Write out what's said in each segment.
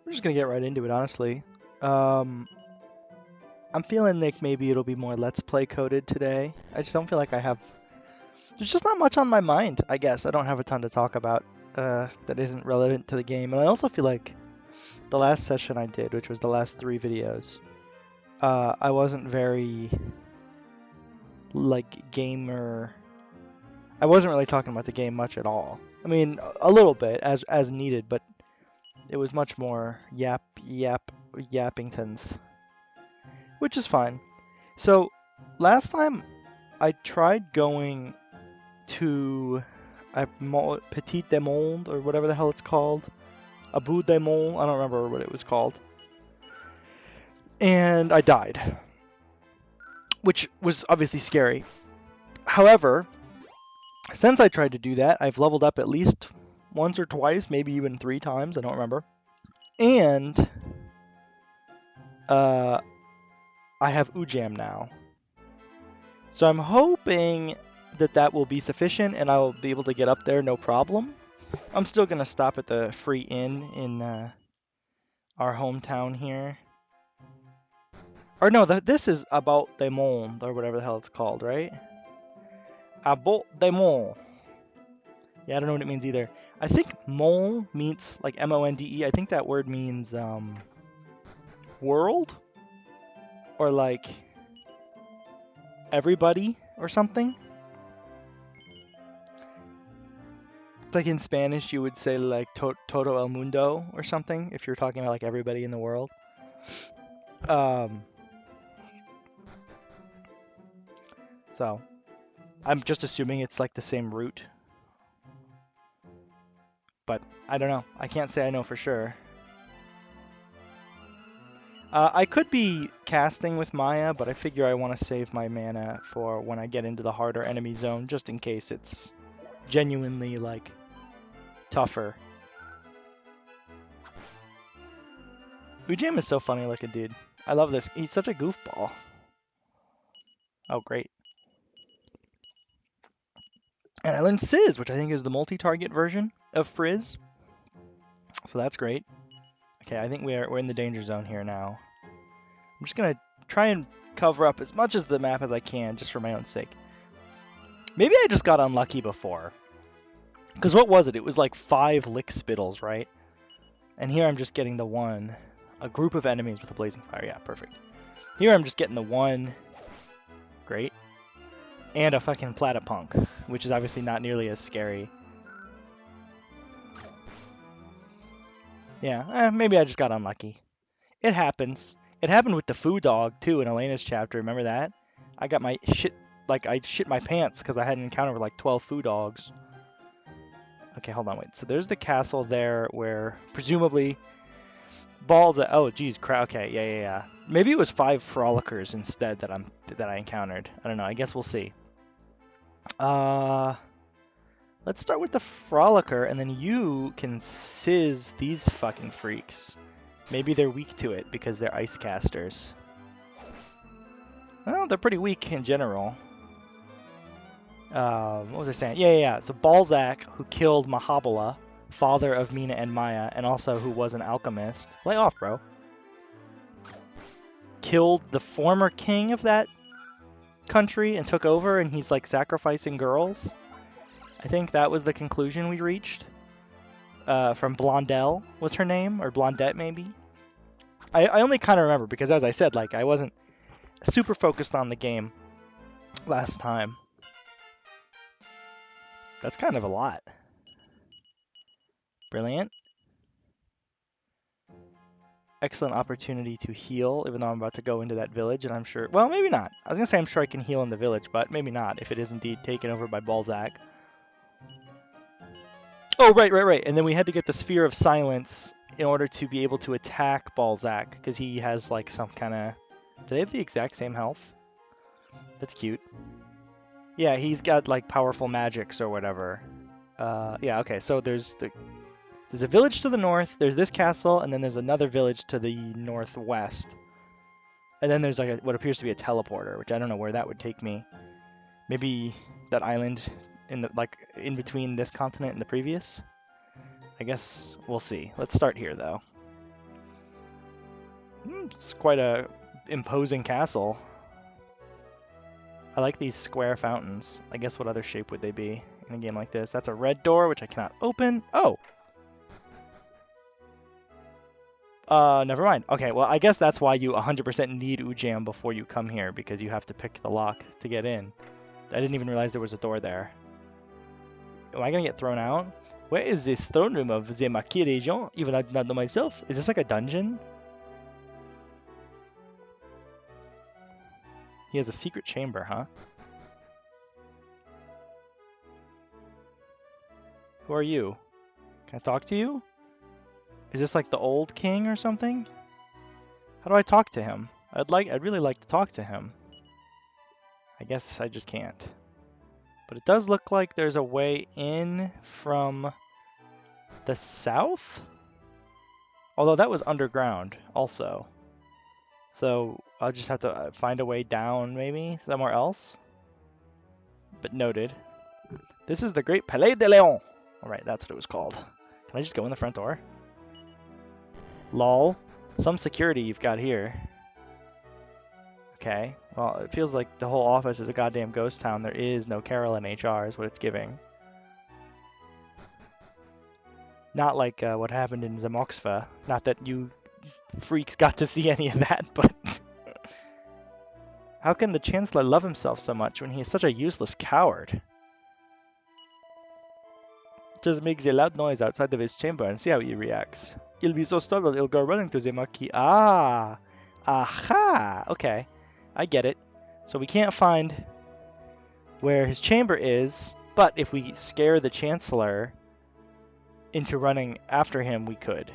We're just gonna get right into it, honestly. Um, I'm feeling like maybe it'll be more Let's Play coded today. I just don't feel like I have. There's just not much on my mind, I guess. I don't have a ton to talk about that isn't relevant to the game. And I also feel like the last session I did, which was the last 3 videos, I wasn't very, like, gamer. I wasn't really talking about the game much at all. I mean, a little bit, as needed, but it was much more yappingtons, which is fine. So, last time I tried going to Petit de Monde, or whatever the hell it's called. Abu de Monde, I don't remember what it was called. And I died, which was obviously scary. However, since I tried to do that, I've leveled up at least once or twice, maybe even 3 times, I don't remember. And I have Ujam now. So I'm hoping that will be sufficient and I will be able to get up there no problem. I'm still going to stop at the free inn in our hometown here. Or no, this is About de Monde, or whatever the hell it's called, right? About de Monde. Yeah, I don't know what it means either. I think Monde means like M-O-N-D-E. I think that word means world? Or like everybody or something. Like in Spanish, you would say like todo el mundo or something if you're talking about like everybody in the world. So I'm just assuming it's like the same root. But I don't know. I can't say I know for sure. I could be casting with Maya, but I figure I want to save my mana for when I get into the harder enemy zone, just in case it's genuinely, like, tougher. Ujam is so funny looking, dude. I love this. He's such a goofball. Oh, great. And I learned Sizz, which I think is the multi-target version of Frizz. So that's great. Okay, I think we're in the danger zone here now. I'm just gonna try and cover up as much of the map as I can, just for my own sake. Maybe I just got unlucky before. Because what was it? It was like 5 lick spittles, right? And here I'm just getting the one. A group of enemies with a blazing fire. Yeah, perfect. Here I'm just getting the one. Great. And a fucking Platypunk, which is obviously not nearly as scary. Yeah, maybe I just got unlucky. It happens. It happened with the Foo Dog, too, in Elena's chapter. Remember that? I got my shit... Like, I shit my pants because I had an encounter with like 12 Foo Dogs. Okay, hold on, wait. So there's the castle there where presumably balls. Oh, geez, okay, yeah. Maybe it was 5 Frolickers instead that I encountered. I don't know. I guess we'll see. Let's start with the Frolicker, and then you can sizz these fucking freaks. Maybe they're weak to it because they're ice casters. Well, they're pretty weak in general. What was I saying? Yeah. So Balzac, who killed Mahabala, father of Mina and Maya, and also who was an alchemist. Lay off, bro. Killed the former king of that country and took over, and he's like sacrificing girls. I think that was the conclusion we reached. From Blondelle was her name, or Blondette maybe. I only kind of remember because, as I said, like I wasn't super focused on the game last time. That's kind of a lot. Brilliant. Excellent opportunity to heal, even though I'm about to go into that village, and I'm sure... Well, maybe not. I was going to say I'm sure I can heal in the village, but maybe not, if it is indeed taken over by Balzac. Oh, right. And then we had to get the Sphere of Silence in order to be able to attack Balzac, because he has, like, some kind of... Do they have the exact same health? That's cute. Yeah, he's got, like, powerful magics or whatever. Yeah, okay, so there's a village to the north, there's this castle, and then there's another village to the northwest. And then there's like what appears to be a teleporter, which I don't know where that would take me. Maybe that island in between this continent and the previous? I guess we'll see. Let's start here though. It's quite a imposing castle. I like these square fountains. I guess what other shape would they be in a game like this? That's a red door, which I cannot open. Oh! Never mind. Okay, well, I guess that's why you 100% need Ujam before you come here, because you have to pick the lock to get in. I didn't even realize there was a door there. Am I gonna get thrown out? Where is this throne room of the Marquis Regent? Even I did not know myself. Is this like a dungeon? He has a secret chamber, huh? Who are you? Can I talk to you? Is this like the old king or something? How do I talk to him? I'd really like to talk to him. I guess I just can't. But it does look like there's a way in from the south? Although that was underground also. So I'll just have to find a way down maybe somewhere else. But noted. This is the Great Palais de Léon. Alright, that's what it was called. Can I just go in the front door? Lol. Some security you've got here. Okay. Well, it feels like the whole office is a goddamn ghost town. There is no Carol in HR is what it's giving. Not like what happened in Zamoxva. Not that you freaks got to see any of that, but... How can the Chancellor love himself so much when he is such a useless coward? Just makes a loud noise outside of his chamber and see how he reacts. He'll be so startled he'll go running to the Marquis. Ah! Aha! Okay. I get it. So we can't find where his chamber is, but if we scare the Chancellor into running after him, we could.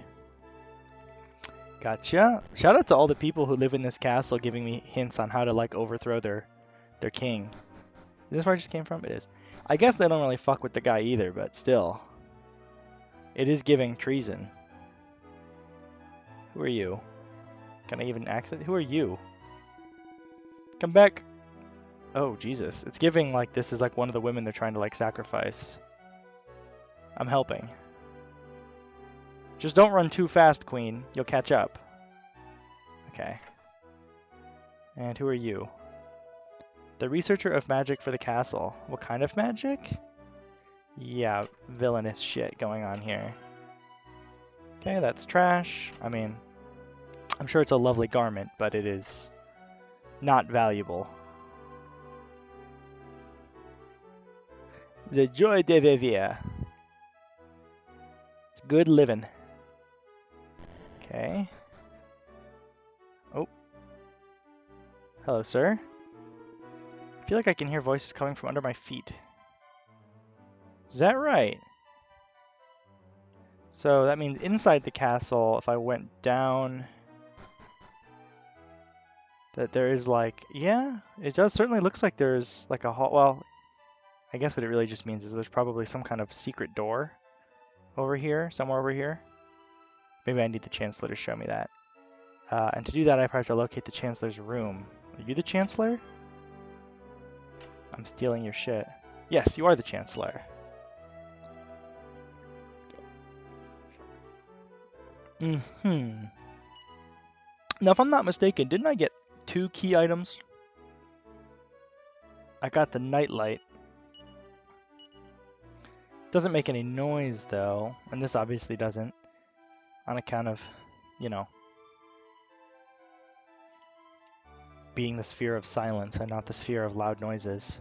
Gotcha. Shout out to all the people who live in this castle giving me hints on how to, like, overthrow their king. Is this where I just came from? It is. I guess they don't really fuck with the guy either, but still. It is giving treason. Who are you? Can I even access? Who are you? Come back. Oh, Jesus. It's giving like this is like one of the women they're trying to like sacrifice. I'm helping. Just don't run too fast, Queen. You'll catch up. Okay. And who are you? The researcher of magic for the castle. What kind of magic? Yeah, villainous shit going on here. Okay, that's trash. I mean, I'm sure it's a lovely garment, but it is not valuable. The joy de vivre. It's good living. Okay. Oh. Hello, sir. I feel like I can hear voices coming from under my feet. Is that right? So that means inside the castle, if I went down, that there is like, yeah, it does certainly looks like there's like a hall. Well, I guess what it really just means is there's probably some kind of secret door over here, somewhere over here. Maybe I need the Chancellor to show me that. And to do that, I probably have to locate the Chancellor's room. Are you the Chancellor? I'm stealing your shit. Yes, you are the Chancellor. Mm-hmm. Now, if I'm not mistaken, didn't I get 2 key items? I got the nightlight. Doesn't make any noise, though. And this obviously doesn't. On account of, you know, being the sphere of silence and not the sphere of loud noises.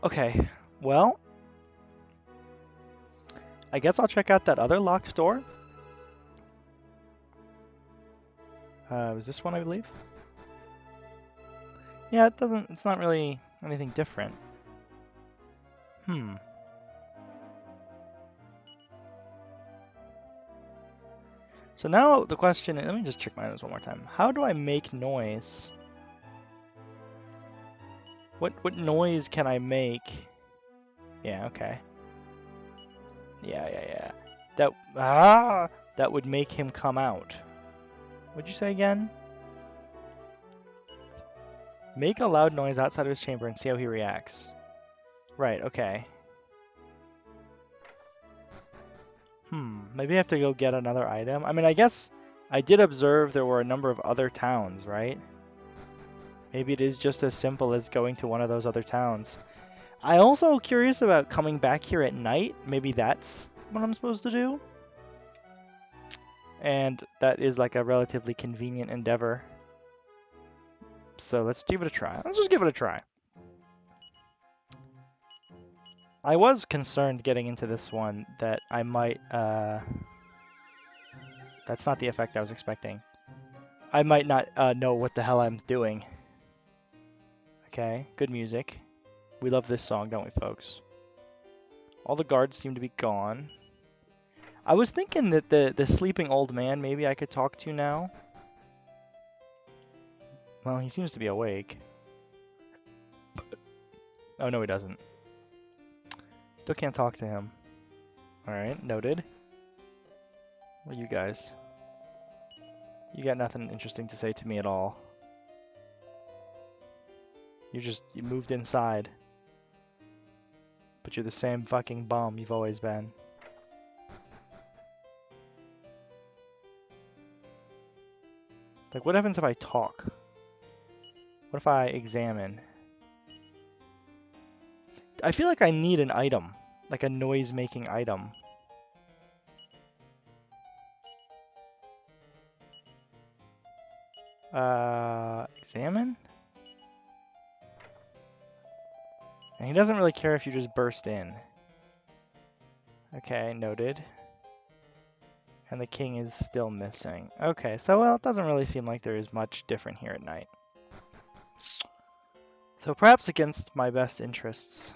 Okay, well, I guess I'll check out that other locked door. Was this one, I believe? Yeah, it's not really anything different. So now the question, let me just check my nose one more time. How do I make noise? What noise can I make? Yeah, okay. Yeah. That would make him come out. What'd you say again? Make a loud noise outside of his chamber and see how he reacts. Right, okay. Maybe I have to go get another item. I mean, I guess I did observe there were a number of other towns, right? Maybe it is just as simple as going to one of those other towns. I also curious about coming back here at night. Maybe that's what I'm supposed to do. And that is like a relatively convenient endeavor. So let's give it a try. Let's just give it a try. I was concerned getting into this one that I might, that's not the effect I was expecting. I might not know what the hell I'm doing. Okay, good music. We love this song, don't we, folks? All the guards seem to be gone. I was thinking that the sleeping old man maybe I could talk to now. Well, he seems to be awake. Oh, no, he doesn't. Still can't talk to him. Alright, noted. What are you guys? You got nothing interesting to say to me at all. You moved inside. But you're the same fucking bum you've always been. Like, what happens if I talk? What if I examine? I feel like I need an item. Like a noise-making item. Examine? And he doesn't really care if you just burst in. Okay, noted. And the king is still missing. Okay, so well, it doesn't really seem like there is much different here at night. So perhaps against my best interests.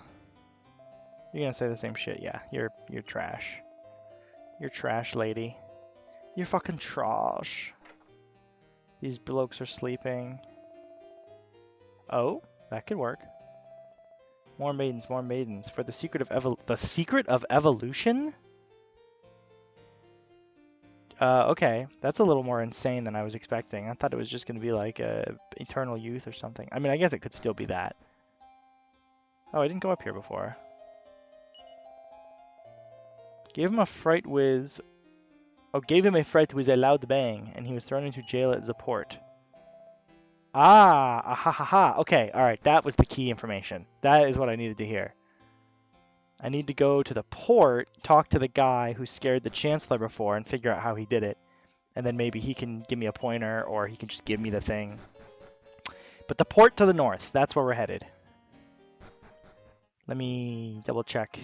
You're gonna say the same shit, yeah. You're trash. You're trash, lady. You're fucking trash. These blokes are sleeping. Oh, that could work. More maidens, more maidens. For the secret of evolution? Okay, that's a little more insane than I was expecting. I thought it was just gonna be like eternal youth or something. I mean, I guess it could still be that. Oh, I didn't go up here before. Gave him a fright whiz. Oh, gave him a fright with a loud bang, and he was thrown into jail at Zaport. Ah, ha ha ha. Okay, alright, that was the key information. That is what I needed to hear. I need to go to the port, talk to the guy who scared the Chancellor before, and figure out how he did it. And then maybe he can give me a pointer, or he can just give me the thing. But the port to the north, that's where we're headed. Let me double check.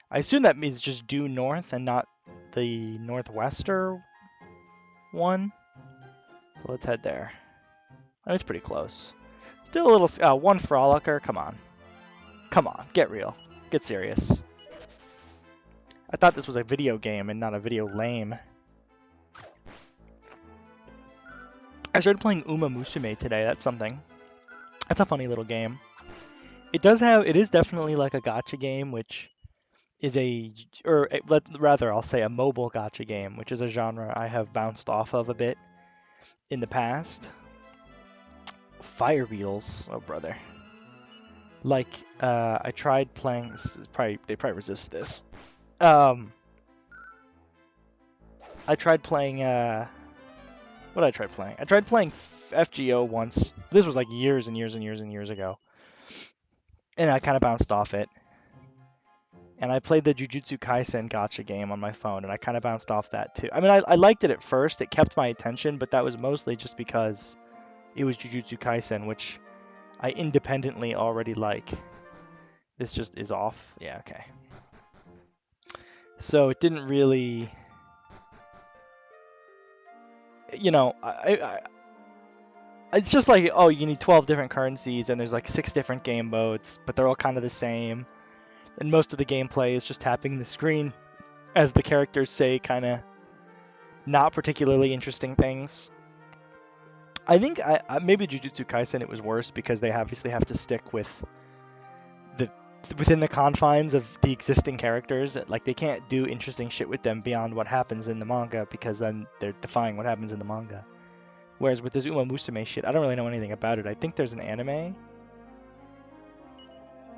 I assume that means just due north and not the northwester one. So let's head there. Oh, it's pretty close. Still a little... one frolicker, come on. Come on, get real. Get serious. I thought this was a video game and not a video lame. I started playing Uma Musume today, that's something. That's a funny little game. It is definitely like a gacha game, which is rather I'll say a mobile gacha game, which is a genre I have bounced off of a bit in the past. Fire beetles, oh brother. Like, I tried playing, they probably resist this. I tried playing, what did I try playing? I tried playing FGO once. This was like years and years and years and years ago. And I kind of bounced off it. And I played the Jujutsu Kaisen gacha game on my phone, and I kind of bounced off that too. I mean, I liked it at first. It kept my attention, but that was mostly just because it was Jujutsu Kaisen, which I independently already like. This just is off. Yeah, okay. So it didn't really... You know, it's just like, oh, you need 12 different currencies, and there's like 6 different game modes, but they're all kind of the same. And most of the gameplay is just tapping the screen as the characters say kind of not particularly interesting things. I think maybe Jujutsu Kaisen it was worse because they obviously have to stick with within the confines of the existing characters. Like, they can't do interesting shit with them beyond what happens in the manga, because then they're defying what happens in the manga. Whereas with this Uma Musume shit, I don't really know anything about it. I think there's an anime.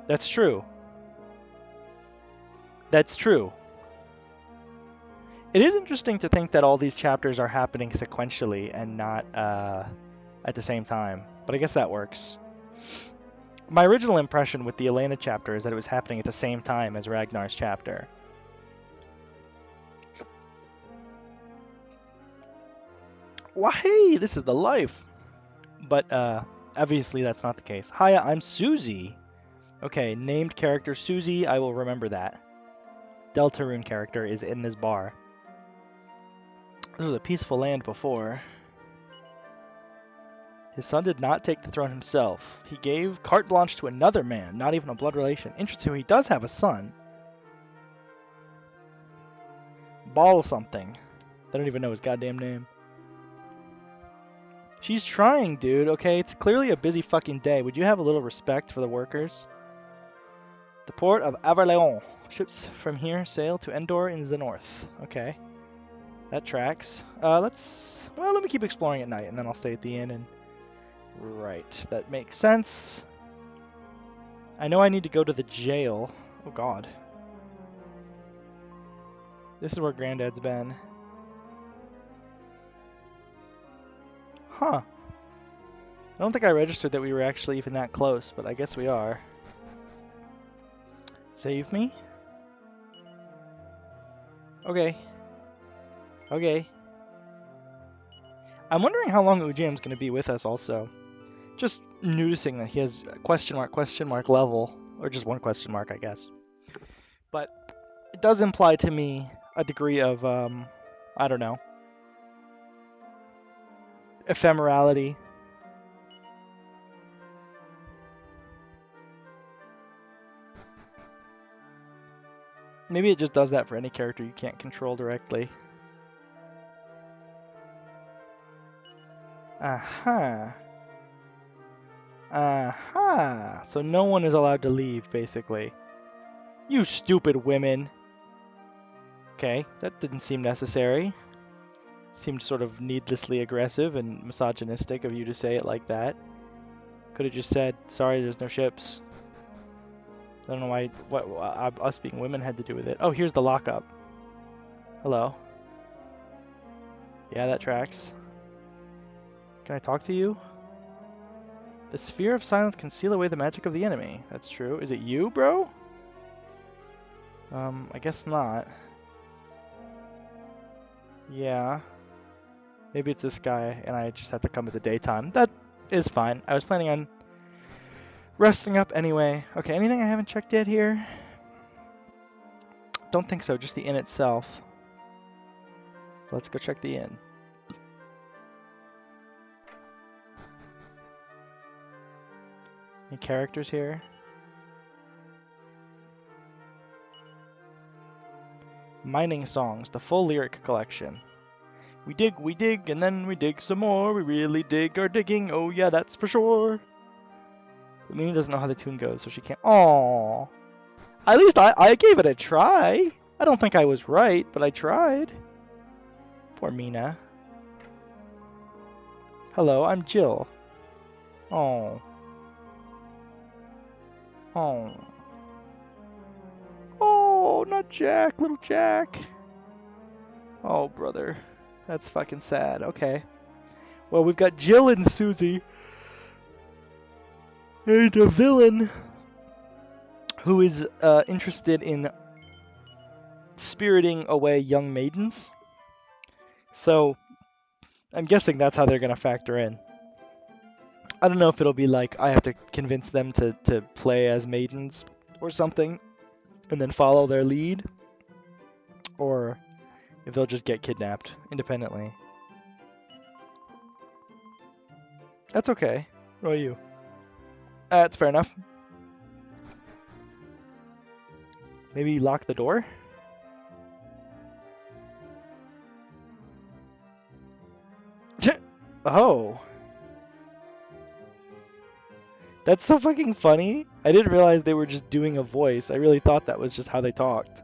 That's true. That's true. It is interesting to think that all these chapters are happening sequentially and not at the same time, but I guess that works. My original impression with the Elena chapter is that it was happening at the same time as Ragnar's chapter. Why, hey, this is the life! But obviously that's not the case. Hiya, I'm Susie. Okay, named character Susie, I will remember that. Deltarune character is in this bar. This was a peaceful land before. His son did not take the throne himself. He gave carte blanche to another man, not even a blood relation. Interesting, he does have a son. Ball something. I don't even know his goddamn name. She's trying, dude, okay? It's clearly a busy fucking day. Would you have a little respect for the workers? The port of Averleon. Ships from here sail to Endor in the north. Okay. That tracks. Let me keep exploring at night, and then I'll stay at the inn and... Right, that makes sense. I know I need to go to the jail. Oh, God. This is where Granddad's been. Huh. I don't think I registered that we were actually even that close, but I guess we are. Save me? Okay. Okay. I'm wondering how long Ujam's going to be with us also. Just noticing that he has a question mark level, or just one question mark, I guess. But it does imply to me a degree of, I don't know, ephemerality. Maybe it just does that for any character you can't control directly. Aha. Aha. So no one is allowed to leave, basically. You stupid women. Okay, that didn't seem necessary. Seemed sort of needlessly aggressive and misogynistic of you to say it like that. Could have just said, sorry, there's no ships. I don't know why what us being women had to do with it. Oh, here's the lockup. Hello. Yeah, that tracks. Can I talk to you? The sphere of silence can seal away the magic of the enemy. That's true. Is it you, bro? I guess not. Yeah. Maybe it's this guy, and I just have to come at the daytime. That is fine. I was planning on resting up anyway. Okay, anything I haven't checked yet here? Don't think so, just the inn itself. Let's go check the inn. Any characters here? Mining songs, the full lyric collection. We dig, and then we dig some more. We really dig our digging. Oh yeah, that's for sure. But Mina doesn't know how the tune goes, so she can't. Aww. At least I gave it a try. I don't think I was right, but I tried. Poor Mina. Hello, I'm Jill. Oh. Oh. Oh, not Jack, little Jack. Oh, brother. That's fucking sad. Okay. Well, we've got Jill and Susie. And a villain who is interested in spiriting away young maidens. So, I'm guessing that's how they're going to factor in. I don't know if it'll be like I have to convince them to play as maidens or something and then follow their lead, or if they'll just get kidnapped independently. That's okay. What about you? That's fair enough. Maybe lock the door? Oh. That's so fucking funny. I didn't realize they were just doing a voice. I really thought that was just how they talked.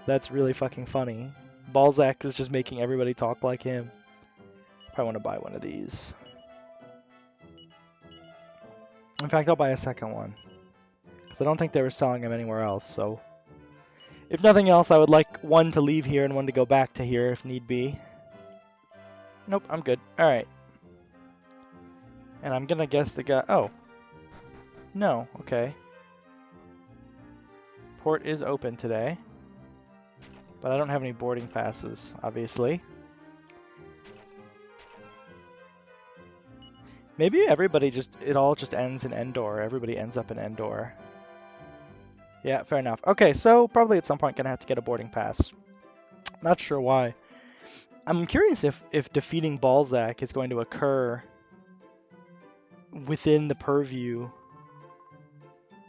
That's really fucking funny. Balzac is just making everybody talk like him. Probably want to buy one of these. In fact, I'll buy a second one. Because I don't think they were selling them anywhere else, so... If nothing else, I would like one to leave here and one to go back to here if need be. Nope, I'm good. Alright. And I'm gonna guess the guy... Oh. No, okay. Port is open today. But I don't have any boarding passes, obviously. Maybe everybody it all just ends in Endor. Everybody ends up in Endor. Yeah, fair enough. Okay, so probably at some point gonna have to get a boarding pass. Not sure why. I'm curious if defeating Balzac is going to occur within the purview.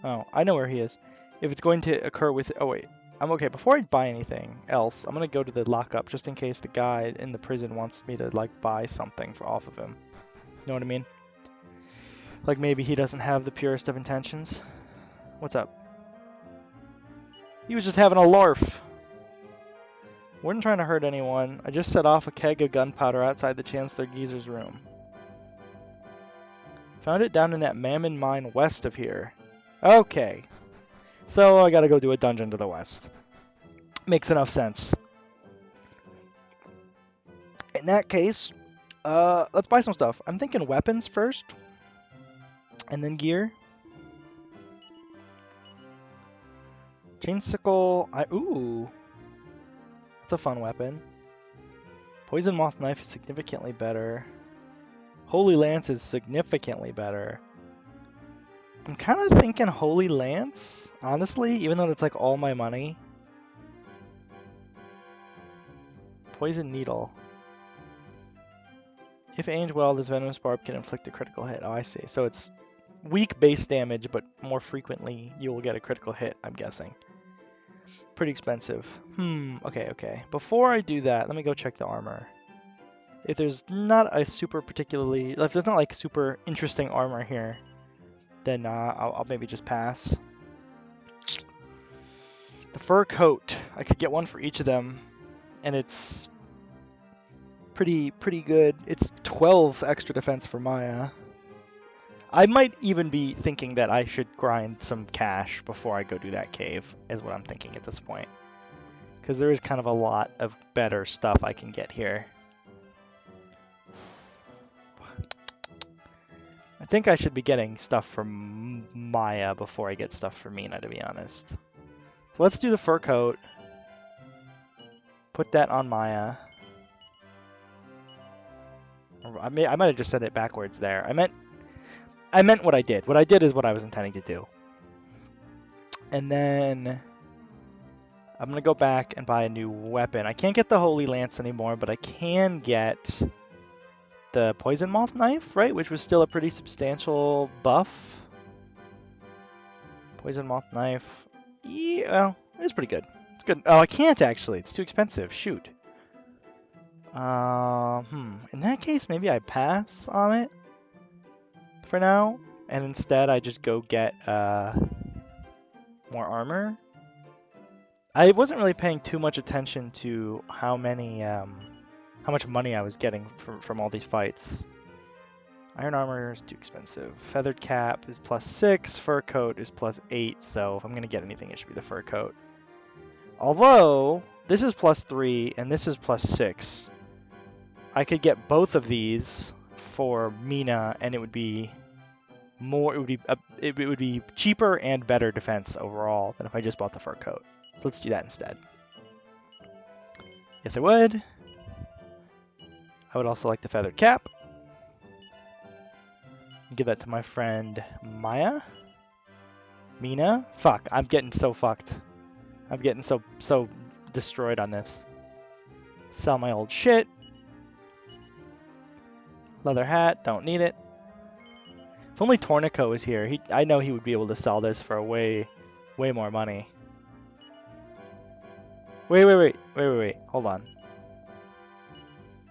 Oh, I know where he is. If it's going to occur with... Oh, wait. I'm okay. Before I buy anything else, I'm going to go to the lockup just in case the guy in the prison wants me to, like, buy something off of him. You know what I mean? Like, maybe he doesn't have the purest of intentions. What's up? He was just having a larf. Wasn't trying to hurt anyone. I just set off a keg of gunpowder outside the Chancellor Geezer's room. Found it down in that Mammon mine west of here. Okay. So I gotta go do a dungeon to the west. Makes enough sense. In that case, let's buy some stuff. I'm thinking weapons first. And then gear. Chainsicle. Ooh. That's a fun weapon. Poison Moth Knife is significantly better. Holy Lance is significantly better. I'm kind of thinking Holy Lance, honestly, even though it's like all my money. Poison Needle. If aimed well, this venomous barb can inflict a critical hit. Oh, I see. So it's weak base damage, but more frequently you will get a critical hit, I'm guessing. Pretty expensive. Okay. Before I do that, let me go check the armor. If there's not a if there's not like super interesting armor here, then I'll maybe just pass. The fur coat. I could get one for each of them, and it's pretty good. It's 12 extra defense for Maya. I might even be thinking that I should grind some cash before I go do that cave, is what I'm thinking at this point. Because there is kind of a lot of better stuff I can get here. I think I should be getting stuff from Maya before I get stuff for Mina, to be honest. So let's do the fur coat. Put that on Maya. I might have just said it backwards there. I meant what I did. What I did is what I was intending to do. And then I'm going to go back and buy a new weapon. I can't get the Holy Lance anymore, but I can get the Poison Moth Knife, right? Which was still a pretty substantial buff. Poison Moth Knife. Yeah, well, it's pretty good. It's good. Oh, I can't actually. It's too expensive. Shoot. In that case, maybe I pass on it for now, and instead I just go get more armor. I wasn't really paying too much attention to how much money I was getting from all these fights. Iron armor is too expensive. Feathered cap is +6. Fur coat is +8. So if I'm gonna get anything, it should be the fur coat. Although this is +3 and this is +6, I could get both of these for Mina, and it would be more. It would be cheaper and better defense overall than if I just bought the fur coat. So let's do that instead. Yes, I would. I would also like the feathered cap. Give that to my friend Maya. Mina. Fuck, I'm getting so fucked. I'm getting so destroyed on this. Sell my old shit. Leather hat, don't need it. If only Tornico was here, I know he would be able to sell this for way more money. Wait. Hold on.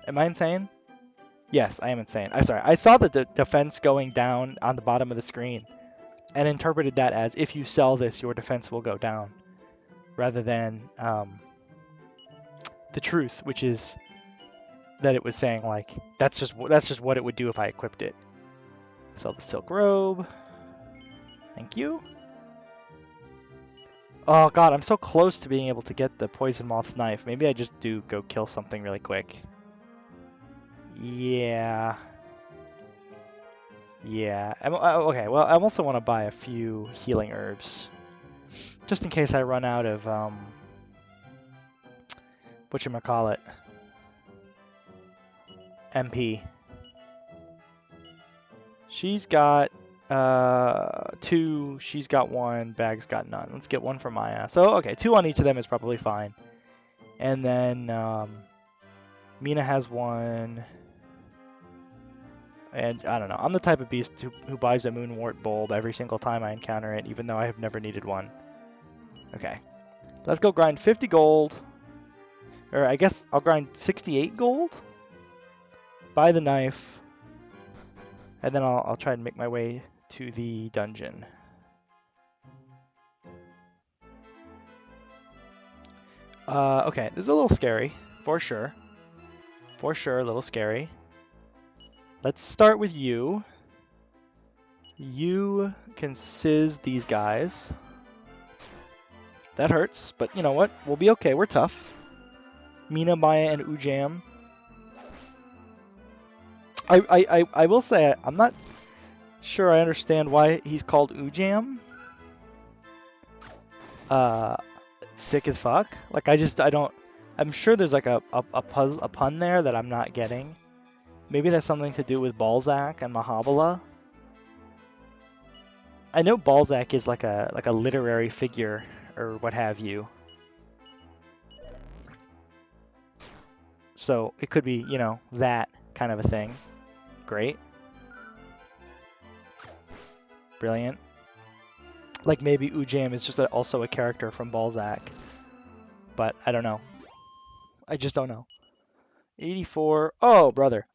Am I insane? Yes, I am insane. I'm sorry. I saw the defense going down on the bottom of the screen and interpreted that as if you sell this, your defense will go down, rather than the truth, which is that it was saying like that's just what it would do if I equipped it. Sell the silk robe. Thank you. Oh god, I'm so close to being able to get the poison moth's knife. Maybe I just do go kill something really quick. Yeah. Yeah. Okay, well, I also want to buy a few healing herbs. Just in case I run out of, whatchamacallit, MP. She's got 2, she's got 1, Bag's got none. Let's get 1 for Maya. So, okay, 2 on each of them is probably fine. And then Mina has 1. And I don't know. I'm the type of beast who buys a moonwort bulb every single time I encounter it, even though I have never needed one. Okay. Let's go grind 50 gold. Or I guess I'll grind 68 gold. Buy the knife. And then I'll try and make my way to the dungeon. Okay, this is a little scary, for sure. For sure, a little scary. Let's start with you. You can sizz these guys. That hurts, but you know what? We'll be okay. We're tough. Mina, Maya, and Ujam. I will say I'm not sure I understand why he's called Ujam. Sick as fuck. Like I don't. I'm sure there's like a pun there that I'm not getting. Maybe that's something to do with Balzac and Mahabala. I know Balzac is like a literary figure or what have you. So it could be, you know, that kind of a thing. Great. Brilliant. Like maybe Ujam is just also a character from Balzac. But I don't know. I just don't know. 84. Oh, brother.